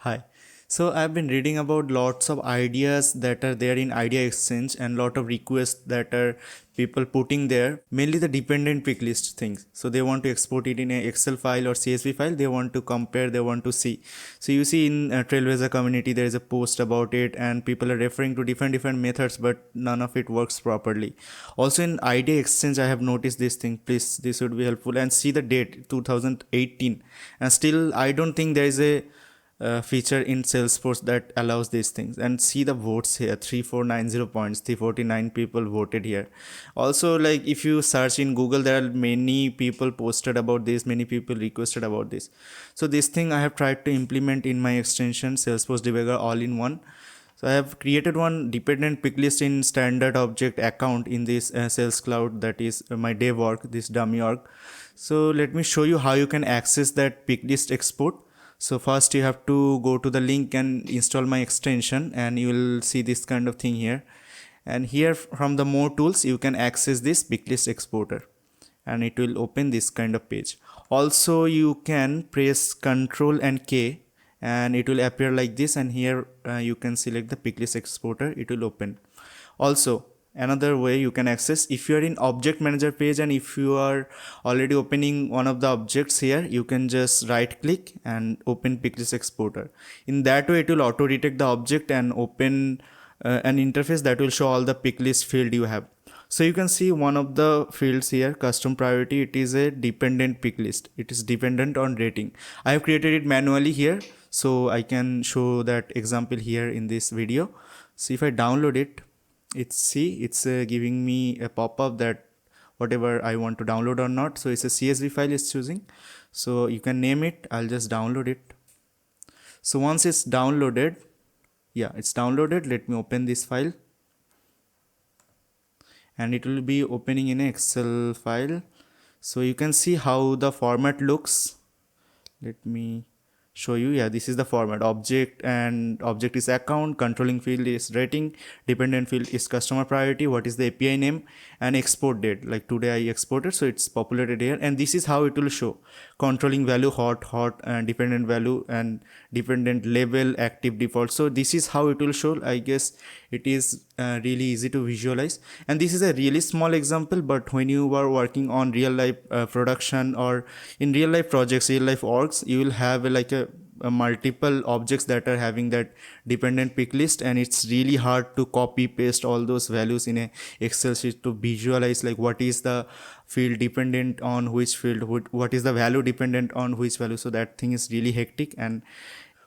Hi. So I've been reading about lots of ideas that are there in Idea Exchange and lot of requests that are people putting there, mainly the dependent pick list things. So they want to export it in a Excel file or CSV file. They want to compare, they want to see. So you see in Trailblazer community, there is a post about it and people are referring to different methods, but none of it works properly. Also in Idea Exchange, I have noticed this thing. Please, this would be helpful, and see the date 2018. And still, I don't think there is a feature in Salesforce that allows these things. And see the votes here, 3490 points, 349 people voted here. Also, like if you search in Google, there are many people posted about this, many people requested about this. So this thing I have tried to implement in my extension Salesforce Debugger all-in-one. So I have created one dependent pick list in standard object account in this Sales Cloud, that is my dev org, this dummy org. So let me show you how you can access that pick list export. So first you have to go to the link and install my extension, and you will see this kind of thing here. And here from the more tools, you can access this Picklist Exporter and it will open this kind of page. Also you can press Ctrl and K and it will appear like this, and here you can select the Picklist Exporter, it will open. Also another way you can access, if you are in object manager page and if you are already opening one of the objects here, you can just right click and open Picklist Exporter. In that way it will auto detect the object and open an interface that will show all the pick list field you have. So you can see one of the fields here, custom priority, it is a dependent pick list. It is dependent on rating. I have created it manually here, so I can show that example here in this video. So if I download it, it's giving me a pop-up that whatever I want to download or not. So it's a CSV file it's choosing. So you can name it. I'll just download it. So once it's downloaded, yeah, it's downloaded. Let me open this file. And it will be opening in an Excel file. So you can see how the format looks. Let me show you. Yeah, this is the format. Object, and object is account, controlling field is rating, dependent field is customer priority, what is the API name, and export date, like today I exported, so it's populated here. And this is how it will show: controlling value hot, and dependent value and dependent label active default. So this is how it will show. I guess it is really easy to visualize, and this is a really small example, but when you are working on real life production or in real life projects, real life orgs, you will have like a multiple objects that are having that dependent pick list, and it's really hard to copy paste all those values in a Excel sheet to visualize like what is the field dependent on which field, what is the value dependent on which value. So that thing is really hectic. And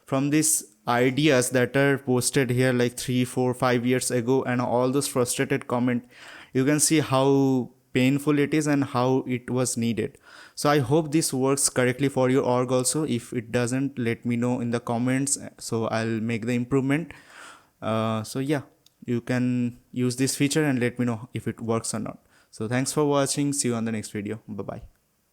from these ideas that are posted here like 3, 4, 5 years ago and all those frustrated comment, you can see how painful it is and how it was needed. So I hope this works correctly for your org also. If it doesn't, let me know in the comments, so I'll make the improvement. So yeah, you can use this feature and let me know if it works or not. So thanks for watching. See you on the next video. Bye bye.